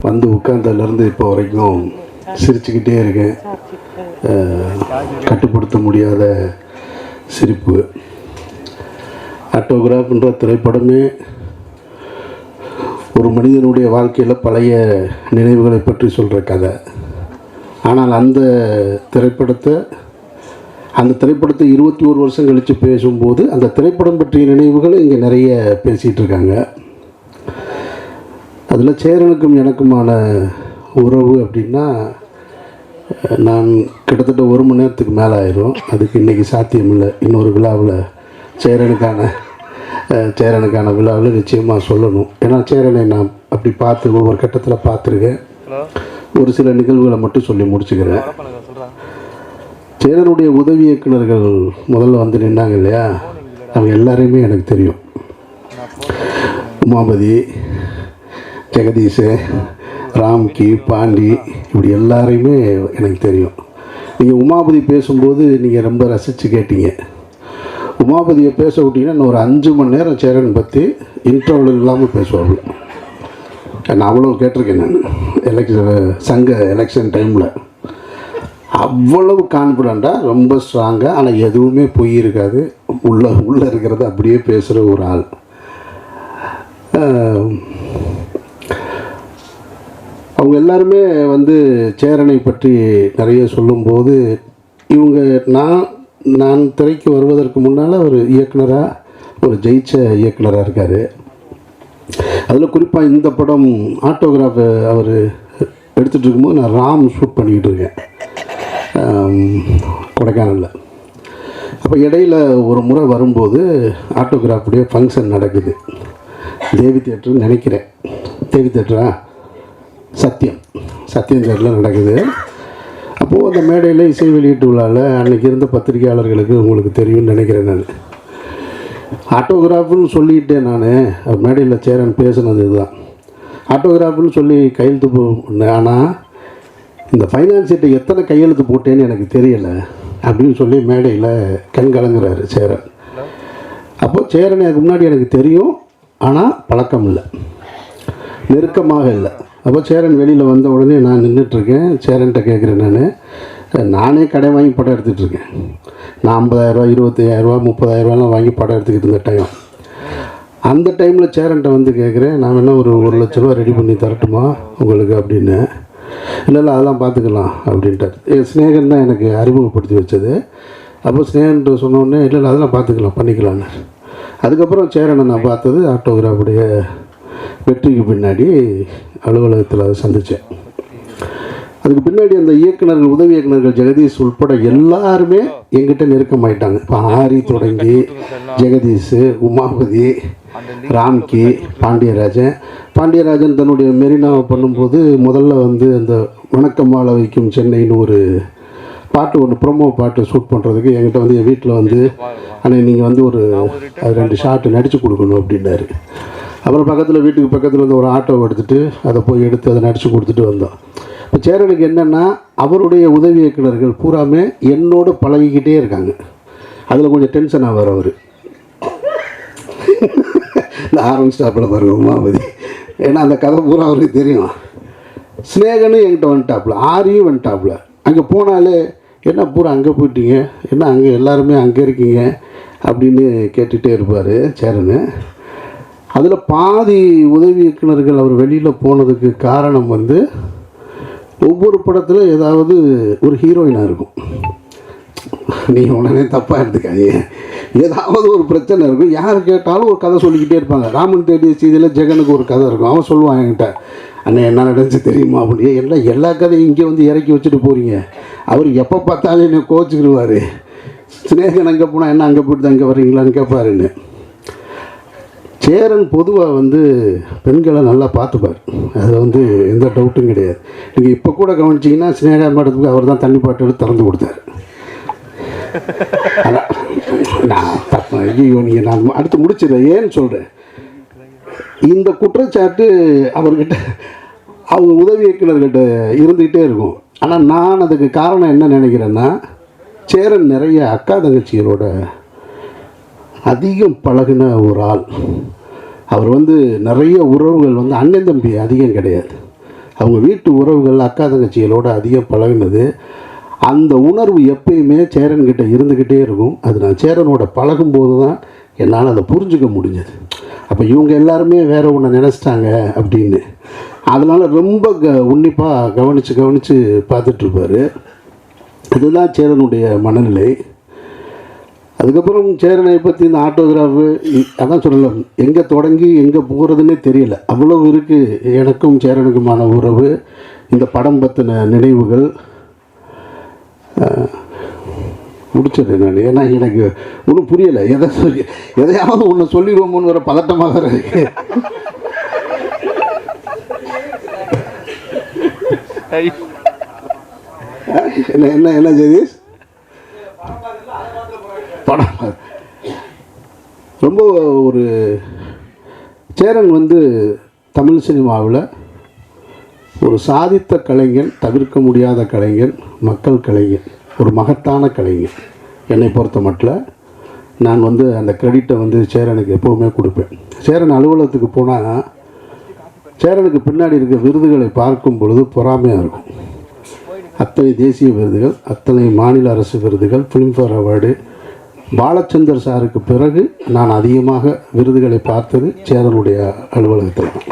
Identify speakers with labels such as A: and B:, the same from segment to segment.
A: வந்து உட்கார்ந்ததுலேருந்து இப்போ வரைக்கும் சிரிச்சுக்கிட்டே இருக்கேன். கட்டுப்படுத்த முடியாத சிரிப்பு. ஆட்டோகிராஃப்ன்ற திரைப்படமே ஒரு மனிதனுடைய வாழ்க்கையில் பழைய நினைவுகளை பற்றி சொல்கிற கதை. ஆனால் அந்த திரைப்படத்தை 21 வருஷம் கழித்து பேசும்போது அந்த திரைப்படம் பற்றிய நினைவுகளை இங்கே நிறைய பேசிகிட்டு இருக்காங்க. அதில் சேரனுக்கும் எனக்குமான உறவு அப்படின்னா, நான் கிட்டத்தட்ட 1 மணி நேரத்துக்கு மேலே ஆயிரும். அதுக்கு இன்றைக்கி சாத்தியம் இல்லை. இன்னொரு விழாவில் சேரனுக்கான விழாவில் நிச்சயமாக சொல்லணும். ஏன்னா சேரனை நான் அப்படி பார்த்து ஒவ்வொரு கட்டத்தில் பார்த்துருக்கேன். ஒரு சில நிகழ்வுகளை மட்டும் சொல்லி முடிச்சுக்கிறேன். சேரனுடைய உதவி இயக்குநர்கள் முதல்ல வந்து நின்னாங்க இல்லையா, அவங்க எல்லாரையுமே எனக்கு தெரியும். உமாபதி, ஜெகதீஷ், ராம்கி, பாண்டி, இப்படி எல்லாரையுமே எனக்கு தெரியும். நீங்கள் உமாபதி பேசும்போது நீங்கள் ரொம்ப ரசித்து கேட்டீங்க. உமாபதியை பேச விட்டிங்கன்னா இன்னும் ஒரு 5 மணி நேரம் சேரன் பற்றி இன்டர்வல் இல்லாமல் பேசுவாங்க. நான் அவ்வளோ கேட்டிருக்கேன். நான் சங்க எலெக்ஷன் டைமில் அவ்வளவு கான்ஃபிடண்ட்டாக, ரொம்ப ஸ்ட்ராங்காக, ஆனால் எதுவுமே பொய் இருக்காது. உள்ளே இருக்கிறத அப்படியே பேசுகிற ஒரு ஆள். அவங்க எல்லாருமே வந்து சேரனை பற்றி நிறைய சொல்லும்போது, இவங்க நான் திரைக்கு வருவதற்கு முன்னால் ஒரு இயக்குனராக, ஒரு ஜெயிச்ச இயக்குனராக இருக்கார். அதில் குறிப்பாக இந்த படம் ஆட்டோகிராஃப் அவர் எடுத்துகிட்டு இருக்கும்போது நான் ராம் ஷூட் பண்ணிக்கிட்டு இருக்கேன் கொடைக்கானலில். அப்போ இடையில் ஒரு முறை வரும்போது ஆட்டோகிராஃபுடைய ஃபங்க்ஷன் நடக்குது. தேவி தியேட்டர்னு நினைக்கிறேன். தேவி தியேட்டரா? சத்யம் தேட்டரில் நடக்குது. அப்போது அந்த மேடையில் இசை வெளியீட்டு விழாவில் அன்றைக்கி இருந்த பத்திரிகையாளர்களுக்கு உங்களுக்கு தெரியும்னு நினைக்கிறேன். நான் ஆட்டோகிராஃப்னு சொல்லிட்டேன். நான் மேடையில் சேரன் பேசுனது இதுதான். ஆட்டோகிராஃப்னு சொல்லி கையெழுத்து போனேன். ஆனால் இந்த ஃபைனான்ஸ் சீட்டை எத்தனை கையெழுத்து போட்டேன்னு எனக்கு தெரியலை அப்படின்னு சொல்லி மேடையில் கண் கலங்குறாரு சேரன். அப்போது சேரன் எனக்கு முன்னாடி எனக்கு தெரியும், ஆனால் பழக்கம் இல்லை, நெருக்கமாக இல்லை. அப்போ சேரன் வெளியில் வந்த உடனே நான் நின்றுட்டுருக்கேன். சேரன்கிட்ட கேட்குறேன், நானே கடை வாங்கி படம் எடுத்துகிட்ருக்கேன். நான் 50,000, 25,000, 30,000 வாங்கி படம் எடுத்துக்கிட்டு இருந்த டைம். அந்த டைமில் சேரன்கிட்ட வந்து கேட்குறேன், நான் வேணால் ஒரு 1 லட்ச ரூபா ரெடி பண்ணி தரட்டுமா உங்களுக்கு அப்படின்னு. இல்லை அதெல்லாம் பார்த்துக்கலாம் அப்படின்ட்டார். ஸ்னேகன் தான் எனக்கு அறிமுகப்படுத்தி வச்சது. அப்போ ஸ்னேகன்ட்டு சொன்னோடனே இல்லை அதெல்லாம் பார்த்துக்கலாம், பண்ணிக்கலான்னு. அதுக்கப்புறம் சேரனை நான் பார்த்தது ஆட்டோகிராஃபுடைய வெற்றிக்கு பின்னாடி அலுவலகத்தில் அதை சந்தித்தேன். அதுக்கு பின்னாடி அந்த இயக்குநர்கள், உதவி இயக்குநர்கள் ஜெகதீஷ் உட்பட எல்லாருமே எங்கிட்ட நெருக்கமாயிட்டாங்க. இப்போ ஆரி தொடங்கி ஜெகதீஷ், உமாபதி, ராம்கி, பாண்டியராஜன் தன்னுடைய மெரினாவை பண்ணும்போது முதல்ல வந்து அந்த வணக்கம் வாழ வைக்கும் சென்னைன்னு ஒரு பாட்டு, ஒன்று ப்ரொமோ பாட்டு ஷூட் பண்ணுறதுக்கு என்கிட்ட வந்து என் வீட்டில் வந்து, ஆனால் நீங்கள் வந்து ஒரு 2 ஷாட்டு நடித்து கொடுக்கணும் அப்படின்னாரு. அப்புறம் வீட்டுக்கு பக்கத்தில் வந்து ஒரு ஆட்டோவை எடுத்துகிட்டு அதை போய் எடுத்து அதை நடித்து கொடுத்துட்டு வந்தோம். இப்போ சேரனுக்கு என்னென்னா, அவருடைய உதவி இயக்குநர்கள் பூராமே என்னோடு பழகிக்கிட்டே இருக்காங்க. அதில் கொஞ்சம் டென்ஷன் ஆவார் அவர். இந்த ஆரம்பிச்சிட்டாப்பில் பாருங்க உமாபதி, ஏன்னா அந்த கதை பூரா அவருக்கு தெரியும். ஸ்னேகனும் என்கிட்ட வந்துட்டாப்புல, ஆரியும் வந்துட்டாப்புல. அங்கே போனாலே என்ன பூரா அங்கே போயிட்டீங்க, என்ன அங்கே எல்லாருமே அங்கே இருக்கீங்க அப்படின்னு கேட்டுகிட்டே இருப்பார் சேரனு. அதில் பாதி உதவி இயக்குநர்கள் அவர் வெளியில் போனதுக்கு காரணம் வந்து, ஒவ்வொரு படத்தில் ஏதாவது ஒரு ஹீரோயினாக இருக்கும். நீங்கள் உடனே தப்பாக எடுத்துக்காதீங்க. ஏதாவது ஒரு பிரச்சனை இருக்கும். யார் கேட்டாலும் ஒரு கதை சொல்லிக்கிட்டே இருப்பாங்க. ராமன் தேடிய செய்தியில் ஜெகனுக்கு ஒரு கதை இருக்கும். அவன் சொல்லுவான் என்கிட்ட, அண்ணே என்ன நடந்துச்சு தெரியுமா அப்படின்னு. எல்லா கதையும் இங்கே வந்து இறக்கி வச்சுட்டு போகிறீங்க. அவர் எப்போ பார்த்தாலும் என்னை கோச்சிக்கிடுவார். ஸ்னேகன் அங்கே போனால் என்ன அங்கே போய்ட்டு தான் இங்கே வர்றீங்களான்னு கேட்பாருன்னு. சேரன் பொதுவாக வந்து பெண்களை நல்லா பார்த்துப்பார். அது வந்து எந்த டவுட்டும் கிடையாது. நீங்கள் இப்போ கூட கவனிச்சிங்கன்னா ஸ்னேகா மேடத்துக்கு அவர் தான் தண்ணி பாட்டு எடுத்து திறந்து கொடுத்தாரு. நான் அடுத்து முடிச்சிடறேன். ஏன்னு சொல்கிறேன், இந்த குற்றச்சாட்டு அவர்கிட்ட, அவங்க உதவி இயக்குநர்கிட்ட இருந்துக்கிட்டே இருக்கும். ஆனால் நான் அதுக்கு காரணம் என்ன நினைக்கிறேன்னா, சேரன் நிறைய அக்கா தங்கச்சிகளோட அதிகம் பழகின ஒரு ஆள். அவர் வந்து நிறைய உறவுகள் வந்து அண்ணன் தம்பி அதிகம் கிடையாது. அவங்க வீட்டு உறவுகள் அக்கா தங்கச்சிகளோடு அதிகம் பழகினது. அந்த உணர்வு எப்பயுமே சேரன்கிட்ட இருந்துக்கிட்டே இருக்கும். அது நான் சேரனோட பழகும்போது தான் என்னால் அதை புரிஞ்சுக்க முடிஞ்சது. அப்போ இவங்க எல்லாருமே வேறு ஒன்று நினச்சிட்டாங்க அப்படின்னு. அதனால் ரொம்ப உன்னிப்பாக கவனித்து பார்த்துட்ருப்பார். இதுதான் சேரனுடைய மனநிலை. அதுக்கப்புறம் சேரனை பற்றி இந்த ஆட்டோகிராஃபு அதான் சொல்லலை, எங்கே தொடங்கி எங்கே போகிறதுனே தெரியல. அவ்வளவு இருக்குது எனக்கும் சேரனுக்குமான உறவு. இந்த படம் பற்றின நினைவுகள் முடிச்சிடுறேன் நான். ஏன்னா எனக்கு ஒன்றும் புரியலை. எதையாவது ஒன்று சொல்லிடுவோமோன்னு வர பதட்டமாக இருக்கு. என்ன என்ன என்ன ஜெகதீஷ் படம் ரொம்ப ஒரு சேரன் தமிழ் சினிமாவில் ஒரு சாதித்த கலைஞன், தவிர்க்க முடியாத கலைஞன், மக்கள் கலைஞன், ஒரு மகத்தான கலைஞன். என்னை பொறுத்த மட்டும் நான் அந்த கிரெடிட்டை சேரனுக்கு எப்போவுமே கொடுப்பேன். சேரன் அலுவலகத்துக்கு போனால் சேரனுக்கு பின்னாடி இருக்க விருதுகளை பார்க்கும் பொழுது பொறாமையாக இருக்கும். அத்தனை தேசிய விருதுகள், அத்தனை மாநில அரசு விருதுகள், ஃபிலிம்ஃபேர் அவார்டு. பாலச்சந்தர் சாருக்கு பிறகு நான் அதிகமாக விருதுகளை பார்த்தது சேரனுடைய அலுவலகத்தில் தான்.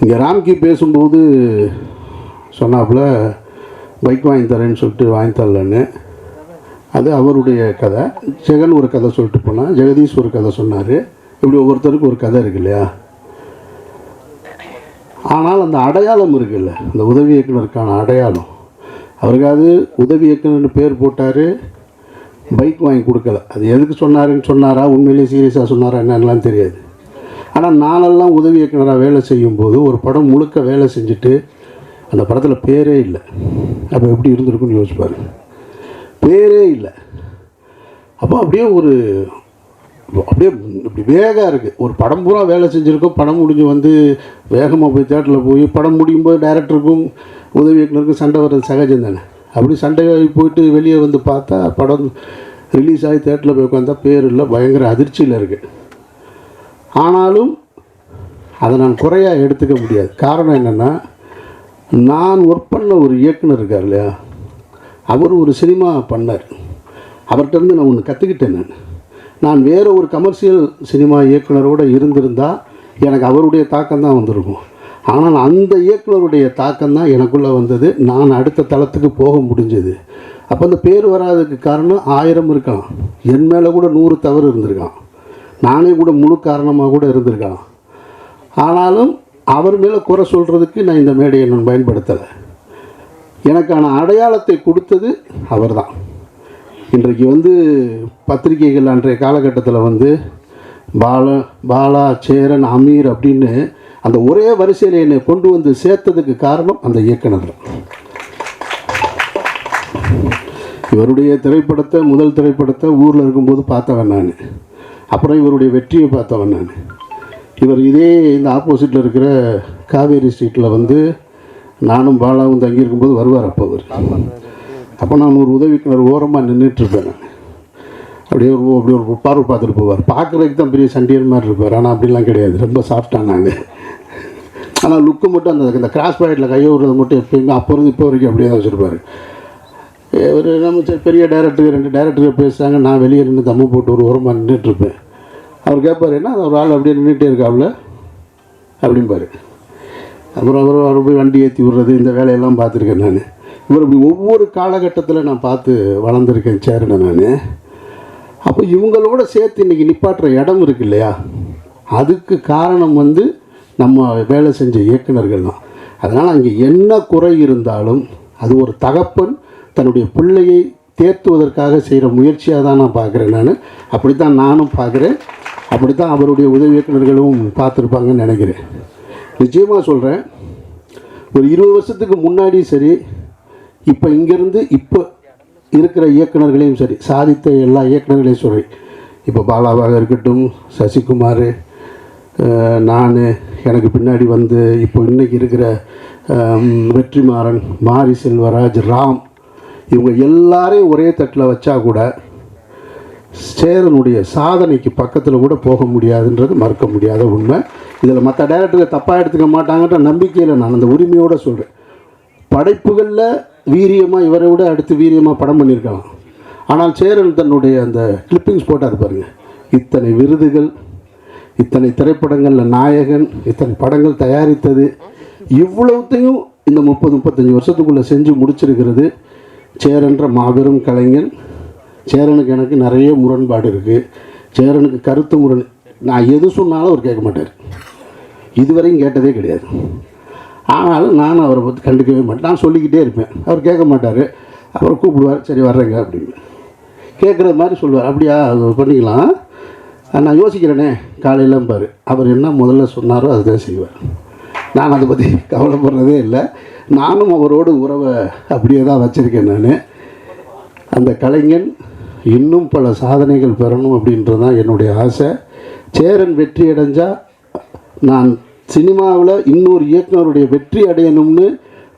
A: இங்கே ராம்கி பேசும்போது சொன்னாப்புல பைக் வாங்கி தரேன்னு சொல்லிட்டு வாங்கி தரலன்னு. அது அவருடைய கதை. ஜெகன் ஒரு கதை சொல்லிட்டு போனால், ஜெகதீஷ் ஒரு கதை சொன்னார். இப்படி ஒவ்வொருத்தருக்கும் ஒரு கதை இருக்கு இல்லையா? ஆனால் அந்த அடையாளம் இருக்குல்ல, அந்த உதவி இயக்குனருக்கான அடையாளம். அவருக்காவது உதவி இயக்குனர்னு பேர் போட்டார், பைக் வாங்கி கொடுக்கல. அது எதுக்கு சொன்னாரா, உண்மையிலேயே சீரியஸாக சொன்னாரா என்னென்னலாம் தெரியாது. ஆனால் நானெல்லாம் உதவி இயக்குனராக வேலை செய்யும்போது ஒரு படம் முழுக்க வேலை செஞ்சுட்டு அந்த படத்தில் பேரே இல்லை. அப்போ எப்படி இருந்திருக்குன்னு யோசிப்பார். பேரே இல்லை. அப்போ அப்படியே இப்படி வேகம் இருக்குது. ஒரு படம் பூரா வேலை செஞ்சுருக்கோம். படம் முடிஞ்சு வேகமாக போய் தேட்டரில் போய் படம் முடியும் போது டைரக்டருக்கும் உதவி இயக்குனருக்கும் சண்டை வர்றது சகஜம் தானே. அப்படி சண்டை போயிட்டு வெளியே பார்த்தா படம் ரிலீஸ் ஆகி தேட்டரில் போய் உட்காந்தா பேர் இல்லை, பயங்கர அதிர்ச்சியில் இருக்குது. ஆனாலும் அதை நான் குறையாக எடுத்துக்க முடியாது. காரணம் என்னென்னா, நான் ஒர்க் பண்ண ஒரு இயக்குனர் இருக்கார் இல்லையா, அவர் ஒரு சினிமா பண்ணார். அவர்கிட்டருந்து நான் ஒன்று கற்றுக்கிட்டேன். நான் வேறு ஒரு கமர்ஷியல் சினிமா இயக்குனரோடு இருந்திருந்தால் எனக்கு அவருடைய தாக்கம் தான் வந்திருக்கும். ஆனால் அந்த இயக்குனருடைய தாக்கம் தான் எனக்குள்ளே வந்தது. நான் அடுத்த தளத்துக்கு போக முடிஞ்சது. அப்போ அந்த பேர் வராதுக்கு காரணம் 1000 இருக்கலாம். என் மேலே கூட 100 தவறு இருந்திருக்கான். நானே கூட முழு காரணமாக கூட இருந்திருக்கலாம். ஆனாலும் அவர் மேலே குறை சொல்கிறதுக்கு நான் இந்த மேடையை நான் பயன்படுத்தலை. எனக்கான அடையாளத்தை கொடுத்தது அவர் தான். இன்றைக்கு பத்திரிகைகள் அன்றைய காலகட்டத்தில் பாலா, சேரன், அமீர் அப்படின்னு அந்த ஒரே வரிசையில் என்னை கொண்டு சேர்த்ததுக்கு காரணம் அந்த இயக்குனர் தான். இவருடைய திரைப்படத்தை, முதல் திரைப்படத்தை ஊரில் இருக்கும்போது பார்த்தவன் நான். அப்புறம் இவருடைய வெற்றியை பார்த்தவன் நான். இவர் இதே இந்த ஆப்போசிட்டில் இருக்கிற காவேரி ஸ்ட்ரீட்டில் நானும் பாலாவும் தங்கியிருக்கும்போது வருவார். அப்போ நான் ஒரு உதவிக்குனர் ஓரமாக நின்றுட்டுருப்பேன். நான் அப்படியே ஒரு பார்வை பார்த்துட்டு போவார். பார்க்குறதுக்கு தான் பெரிய சண்டியர் மாதிரி இருப்பார். ஆனால் அப்படிலாம் கிடையாது, ரொம்ப சாஃப்டாக நான். ஆனால் லுக்கு மட்டும் அந்த கிராஸ் பாக்கெட்டில் கையை விடுறது மட்டும் எப்போயுமே அப்போ இருந்து இப்போ வரைக்கும் அப்படியே தான் வச்சுருப்பார். ஒரு நம்ம பெரிய டைரக்டருக்கு 2 டைரக்டர் பேசுகிறாங்க, நான் வெளியே நின்று தம்மு போட்டு ஒரு ஓரமாக நின்றுட்டுருப்பேன். அவர் கேட்பார், என்ன ஒரு ஆள் அப்படியே நின்றுட்டே இருக்காப்புல அப்படின்பார். அப்புறம் அவர் போய் வண்டி ஏற்றி விடுறது, இந்த வேலையெல்லாம் பார்த்துருக்கேன் நான். இவர் இப்படி ஒவ்வொரு காலகட்டத்தில் நான் பார்த்து வளர்ந்துருக்கேன் சேரனை நான். அப்போ இவங்களோட சேர்த்து இன்றைக்கி நிப்பாட்டுற இடம் இருக்கு இல்லையா, அதுக்கு காரணம் நம்ம வேலை செஞ்ச இயக்குனர்கள் தான். அதனால் அங்கே என்ன குறை இருந்தாலும் அது ஒரு தகப்பன் தன்னுடைய பிள்ளையை தேர்த்துவதற்காக செய்கிற முயற்சியாக தான் நான் பார்க்குறேன் நான். அப்படித்தான் நானும் பார்க்குறேன். அப்படித்தான் அவருடைய உதவி இயக்குனர்களும் பார்த்துருப்பாங்கன்னு நினைக்கிறேன். நிச்சயமாக சொல்கிறேன், ஒரு 20 வருஷத்துக்கு முன்னாடி சரி, இப்போ இங்கேருந்து இப்போ இருக்கிற இயக்குனர்களையும் சரி, சாதித்த எல்லா இயக்குனர்களையும் சரி, இப்போ பாலாவாக இருக்கட்டும், சசிகுமார், நான், எனக்கு பின்னாடி இப்போ இன்றைக்கி இருக்கிற வெற்றிமாறன், மாரி செல்வராஜ், ராம், இவங்க எல்லாரையும் ஒரே தட்டில் வச்சா கூட சேரனுடைய சாதனைக்கு பக்கத்தில் கூட போக முடியாதுன்றது மறுக்க முடியாத உண்மை. இதில் மற்ற டைரக்டர்கள் தப்பாக எடுத்துக்க மாட்டாங்கன்ற நம்பிக்கையில் நான் அந்த உரிமையோடு சொல்கிறேன். படைப்புகளில் வீரியமாக இவரை விட அடுத்து வீரியமாக படம் பண்ணியிருக்கலாம். ஆனால் சேரன் தன்னுடைய அந்த கிளிப்பிங்ஸ் போட்டார் பாருங்க, இத்தனை விருதுகள், இத்தனை திரைப்படங்களில் நாயகன், இத்தனை படங்கள் தயாரித்தது, இவ்வளவுத்தையும் இந்த 30-35 வருஷத்துக்குள்ளே செஞ்சு முடிச்சிருக்கிறது சேரன்ற மாபெரும் கலைஞன். சேரனுக்கு எனக்கு நிறைய முரண்பாடு இருக்குது. சேரனுக்கு கருத்து முரண், நான் எது சொன்னாலும் அவர் கேட்க மாட்டார், இதுவரையும் கேட்டதே கிடையாது. ஆனாலும் நான் அவரை பற்றி கண்டுக்கவே மாட்டேன், நான் சொல்லிக்கிட்டே இருப்பேன், அவர் கேட்க மாட்டார். அப்புறம் கூப்பிடுவார், சரி வர்றேங்க அப்படின்னு கேட்குறது மாதிரி சொல்லுவார். அப்படியா, அது பண்ணிக்கலாம், நான் யோசிக்கிறேனே காலையிலாம் பாரு, அவர் என்ன முதல்ல சொன்னாரோ அதுதான் செய்வார். நான் அதை பற்றி கவலைப்படுறதே இல்லை. நானும் அவரோடு உறவை அப்படியே தான் வச்சுருக்கேன். நான் அந்த கலைஞன் இன்னும் பல சாதனைகள் பெறணும் அப்படின்றது தான் என்னுடைய ஆசை. சேரன் வெற்றி அடைஞ்சால் நான் சினிமாவில் இன்னொரு இயக்குனருடைய வெற்றி அடையணும்னு,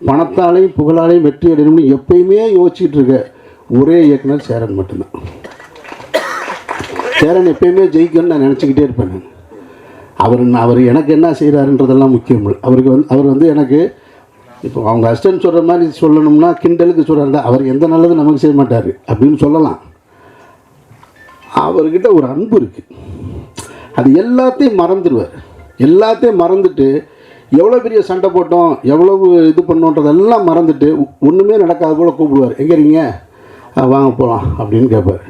A: பணத்தாலையும் புகழாலையும் வெற்றி அடையணும்னு எப்பயுமே யோசிச்சுட்டு இருக்க ஒரே இயக்குனர் சேரன் மட்டும்தான். சேரன் எப்பயுமே ஜெயிக்கணும்னு நான் நினச்சிக்கிட்டே இருப்பேன். நான் அவர் எனக்கு என்ன செய்கிறாருன்றதெல்லாம் முக்கியம் இல்லை. அவர் வந்து எனக்கு இப்போ அவங்க அசிஸ்டன்ட் சொல்கிற மாதிரி சொல்லணும்னா கிண்டலுக்கு சொல்கிறாரு, அவர் எந்த நல்லதும் நமக்கு செய்ய மாட்டார் அப்படின்னு சொல்லலாம். அவர்கிட்ட ஒரு அன்பு இருக்குது, அது எல்லாத்தையும் மறந்துடுவார். எல்லாத்தையும் மறந்துட்டு எவ்வளோ பெரிய சண்டை போட்டோம், எவ்வளவு இது பண்ணோன்றதெல்லாம் மறந்துட்டு ஒன்றுமே நடக்காத போல் கூப்பிடுவார், எங்கே இருக்கீங்க, வாங்க போகலாம் அப்படின்னு கேட்பார்.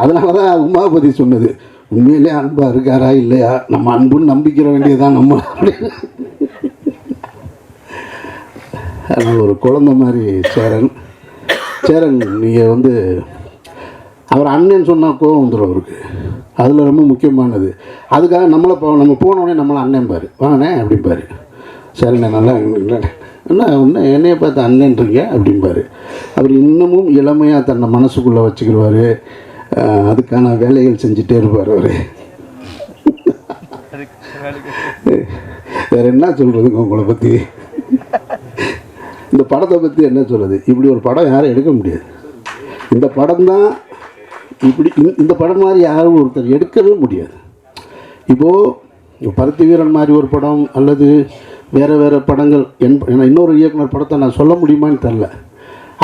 A: அதனால தான் உமாபதி சொன்னது, உண்மையிலே அன்பாக இருக்காரா இல்லையா, நம்ம அன்புன்னு நம்பிக்கிற வேண்டியதான் நம்ம. அதனால் ஒரு குழந்தை மாதிரி சேரன் நீங்கள் வந்து அவர் அண்ணன் சொன்னால் கோவம் வந்துடும் அவருக்கு, அதில் ரொம்ப முக்கியமானது. அதுக்காக நம்ம போனோடனே நம்மளை அண்ணன் பாரு, வாங்கண்ணே அப்படிம்பாரு. சரிண்ணே நல்லா என்ன ஒன்று என்னையை பார்த்து அண்ணன்றீங்க அப்படிம்பாரு. அவர் இன்னமும் இளமையாக தன்னை மனசுக்குள்ளே வச்சுக்கிடுவார், அதுக்கான வேலைகள் செஞ்சுட்டே இருப்பார் அவர். வேறு என்ன சொல்கிறதுங்க உங்களை பற்றி, இந்த படத்தை பற்றி என்ன சொல்கிறது. இப்படி ஒரு படம் யாரும் எடுக்க முடியாது. இந்த படம் தான் இப்படி, இந்த படம் மாதிரி யாரும் ஒருத்தர் எடுக்கவே முடியாது. இப்போது பருத்தி வீரன் மாதிரி ஒரு படம் அல்லது வேறு படங்கள் இன்னொரு இயக்குனர் படத்தை நான் சொல்ல முடியுமான்னு தெரில.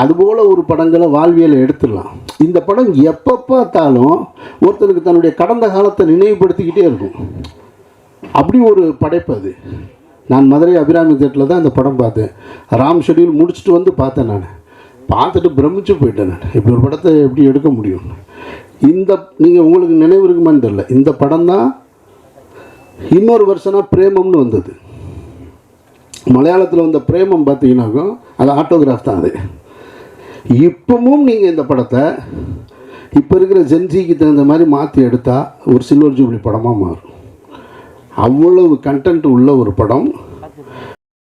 A: அதுபோல் ஒரு படங்களை வாழ்வியலை எடுத்துடலாம். இந்த படம் எப்போ பார்த்தாலும் ஒருத்தருக்கு தன்னுடைய கடந்த காலத்தை நினைவுபடுத்திக்கிட்டே இருக்கும். அப்படி ஒரு படைப்பு அது. நான் மதுரை அபிராமி தேட்டரில் தான் இந்த படம் பார்த்தேன். ராம் ஷெட்யூல் முடிச்சுட்டு வந்து பார்த்தேன். நான் பார்த்துட்டு பிரமிச்சு போயிட்டேன். நான் இப்படி ஒரு படத்தை எப்படி எடுக்க முடியும். நீங்கள் உங்களுக்கு நினைவு இருக்குமான்னு தெரில, இந்த படம் தான் இன்னொரு வருஷனா பிரேமம்னு வந்தது. மலையாளத்தில் வந்த பிரேமம் பார்த்தீங்கன்னாக்கா அது ஆட்டோகிராஃப் தான். அது இப்பவும் நீங்கள் இந்த படத்தை இப்போ இருக்கிற ஜென்சிக்கு தகுந்த மாதிரி மாற்றி எடுத்தால் ஒரு சில்வர் ஜூப்ளி படமாக மாறும். அவ்வளவு கண்டென்ட் உள்ள ஒரு படம்.